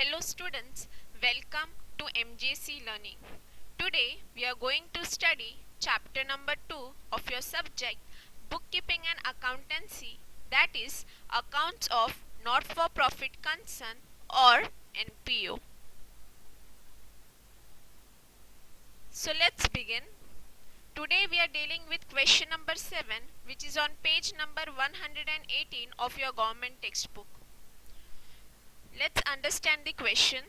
Hello students, welcome to MJC Learning. Today we are going to study chapter number 2 of your subject Bookkeeping and Accountancy, that is Accounts of Not-for-Profit Concern or NPO. So let's begin. Today we are dealing with question number 7, which is on page number 118 of your government textbook. Let's understand the question.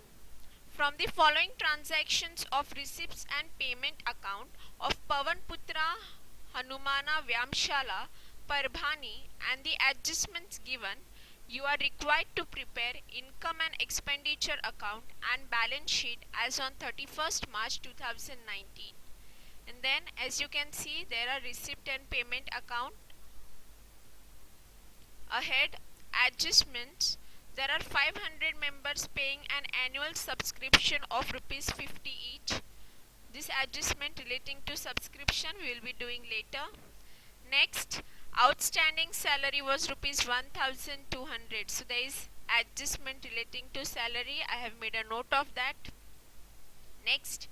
From the following transactions of receipts and payment account of Pavanputra Hanumana Vyamshala Parbhani and the adjustments given, you are required to prepare income and expenditure account and balance sheet as on 31st March 2019. And then as you can see, there are receipt and payment account. Ahead, adjustments. There are 500 members paying an annual subscription of rupees 50 each. This adjustment relating to subscription we will be doing later. Next, outstanding salary was rupees 1200. So there is adjustment relating to salary. I have made a note of that. Next,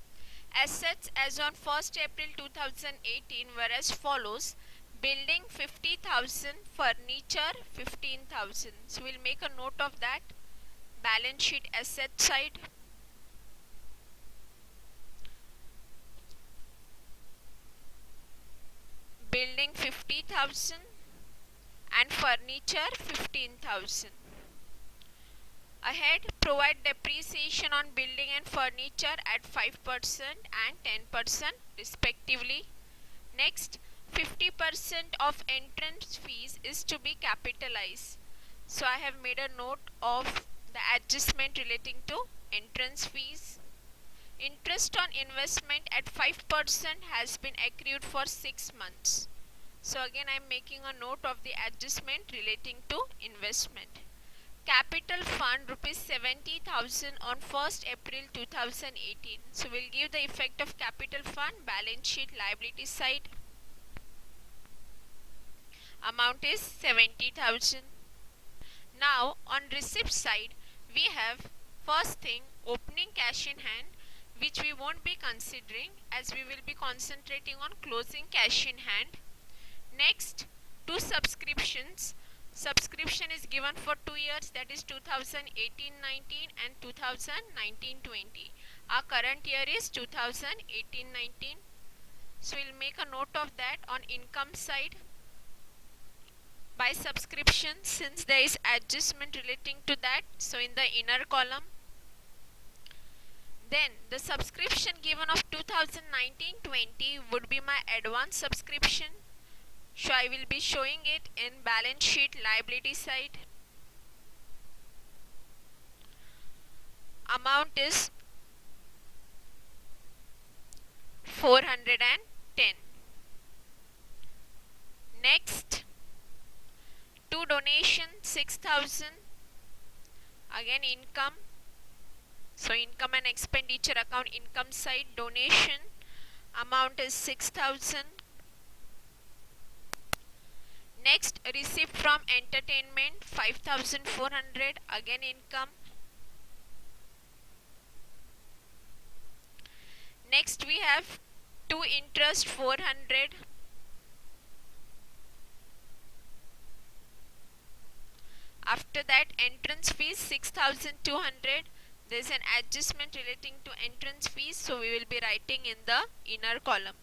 assets as on 1st April 2018 were as follows. Building 50,000, furniture 15,000. So we'll make a note of that. Balance sheet asset side. Building 50,000 and furniture 15,000. Ahead, provide depreciation on building and furniture at 5% and 10% respectively. Next, 50% of entrance fees is to be capitalized. So I have made a note of the adjustment relating to entrance fees. Interest on investment at 5% has been accrued for 6 months. So again I am making a note of the adjustment relating to investment. Capital fund rupees 70,000 on 1st April 2018. So we'll give the effect of capital fund, balance sheet, liability side. Amount is 70,000. Now on receipt side, we have first thing opening cash in hand, which we won't be considering as we will be concentrating on closing cash in hand. Next, two subscriptions. Subscription is given for 2 years, that is 2018-19 and 2019-20. Our current year is 2018-19. So we'll make a note of that on income side. By subscription, since there is adjustment relating to that, so in the inner column. Then the subscription given of 2019-20 would be my advance subscription. So I will be showing it in balance sheet liability side. Amount is 410. Next, to donation 6,000. Again income. So income and expenditure account, income side, donation amount is 6,000. Next, receipt from entertainment 5,400. Again income. Next we have to interest 400. After that, entrance fees 6,200. There is an adjustment relating to entrance fees, so we will be writing in the inner column.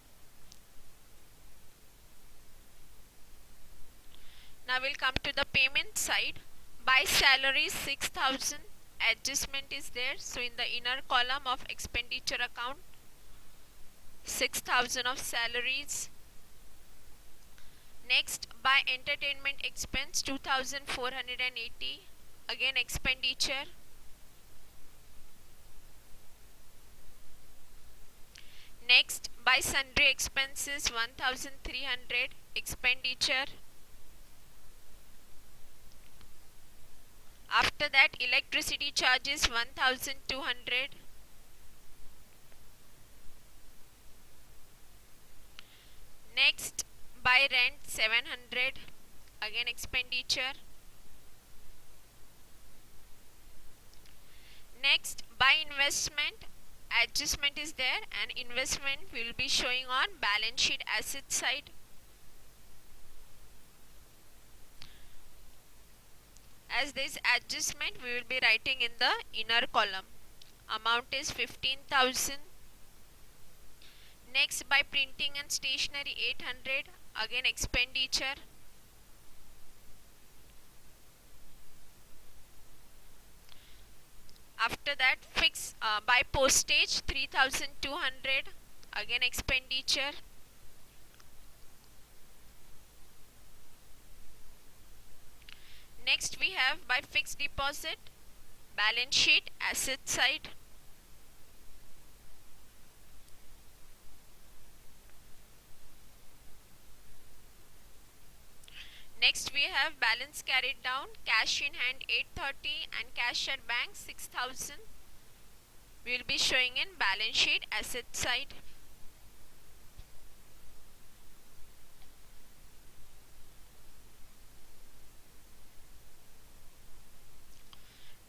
Now we'll come to the payment side. By salary 6,000. Adjustment is there, so in the inner column of expenditure account 6,000 of salaries. Next, by entertainment expense 2,480. Again expenditure. Next, by sundry expenses 1,300. Expenditure. After that, electricity charges 1,200. Next, by rent 700. Again expenditure. Next, by investment, adjustment is there, and investment will be showing on balance sheet asset side. As this adjustment, we will be writing in the inner column. Amount is 15,000. Next, by printing and stationery 800, again expenditure. After that, fix by postage 3,200, again expenditure. Next we have by fixed deposit, balance sheet asset side. Next we have balance carried down, cash in hand 830 and cash at bank 6,000. We will be showing in balance sheet asset side.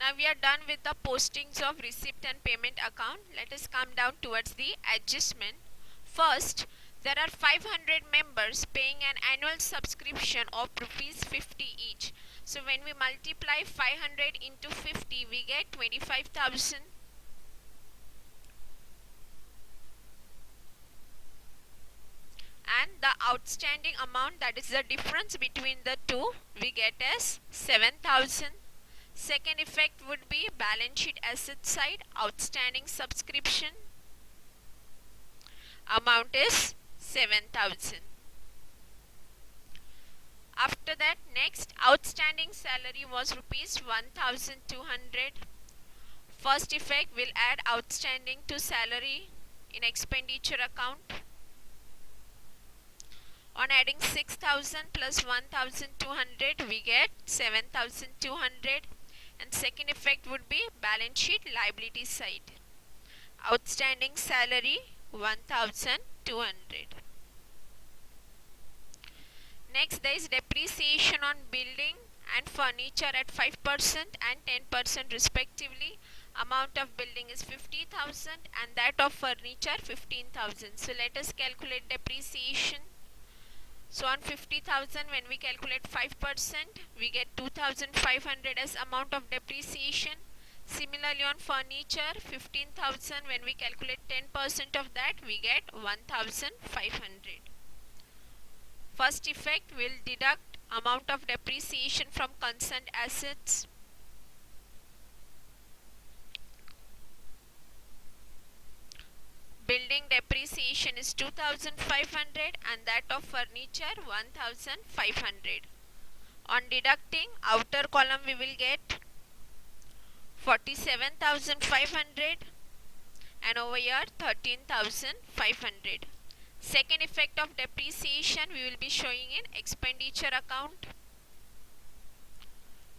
Now we are done with the postings of receipt and payment account. Let us come down towards the adjustment. First, there are 500 members paying an annual subscription of rupees 50 each. So when we multiply 500 into 50, we get 25,000. And the outstanding amount, that is the difference between the two, we get as 7,000. Second effect would be balance sheet asset side, outstanding subscription. Amount is 7,000. After that, next, outstanding salary was rupees 1,200. First effect will add outstanding to salary in expenditure account. On adding 6,000 plus 1,200, we get 7,200. And second effect would be balance sheet liability side. Outstanding salary 1,200. Next, there is depreciation on building and furniture at 5% and 10% respectively. Amount of building is 50,000 and that of furniture 15,000. So let us calculate depreciation. So on 50,000, when we calculate 5%, we get 2,500 as amount of depreciation. Similarly on furniture, 15,000, when we calculate 10% of that, we get 1,500. First effect will deduct amount of depreciation from concerned assets. Building depreciation is 2,500 and that of furniture 1,500. On deducting outer column, we will get 47,500 and over here 13,500. Second effect of depreciation we will be showing in expenditure account.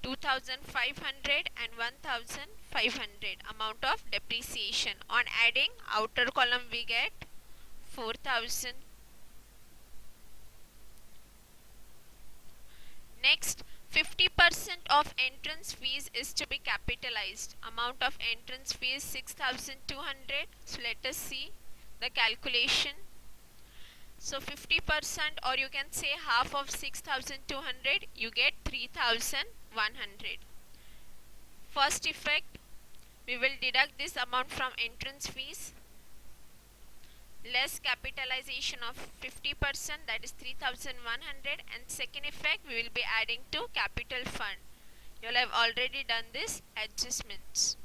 2,500 and 1,500 amount of depreciation. On adding outer column we get 4,000. Next, 50% of entrance fees is to be capitalized. Amount of entrance fee is 6,200. So let us see the calculation. So 50%, or you can say half of 6,200, you get 3,100. First effect, we will deduct this amount from entrance fees, less capitalization of 50%, that is 3,100, and second effect, we will be adding to capital fund. You will have already done this adjustments.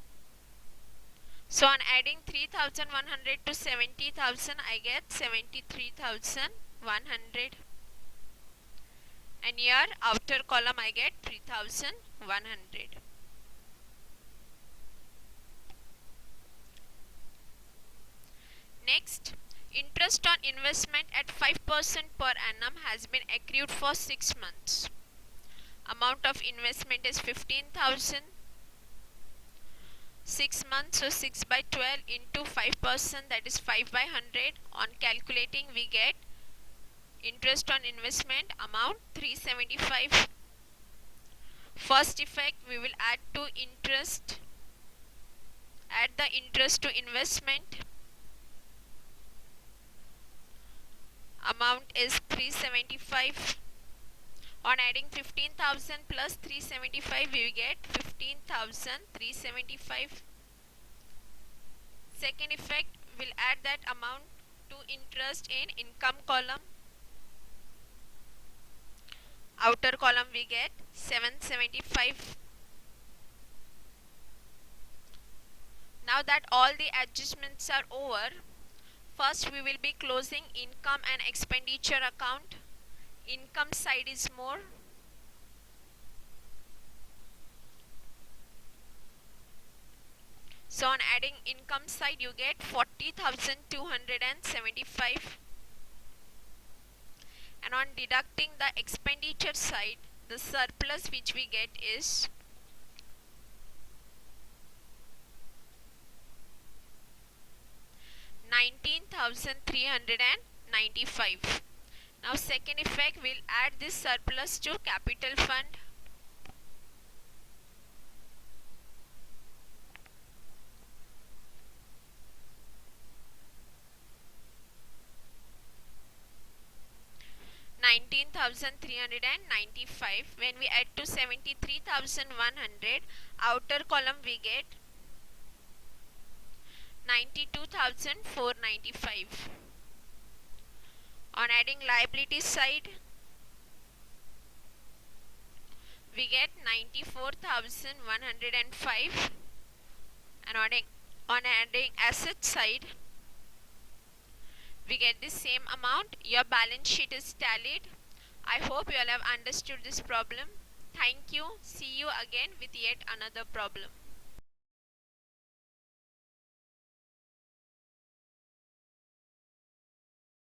So on adding 3,100 to 70,000, I get 73,100. And here outer column I get 3,100. Next, interest on investment at 5% per annum has been accrued for 6 months. Amount of investment is 15,000. 6 months, so 6 by 12 into 5%, that is 5 by 100. On calculating, we get interest on investment amount 375. First effect, we will add to interest add the interest to investment. Amount is 375. On adding 15,000 plus 375, we get 15,375. Second effect, will add that amount to interest in income column. Outer column we get 775. Now that all the adjustments are over, first we will be closing income and expenditure account. Income side is more. So on adding income side, you get 40,275. And on deducting the expenditure side, the surplus which we get is 19,395. Now second effect, will add this surplus to capital fund. $19,395. When we add to 73,100, outer column we get 92,495. On adding liability side, we get 94,105. And on adding asset side, we get the same amount. Your balance sheet is tallied. I hope you all have understood this problem. Thank you. See you again with yet another problem.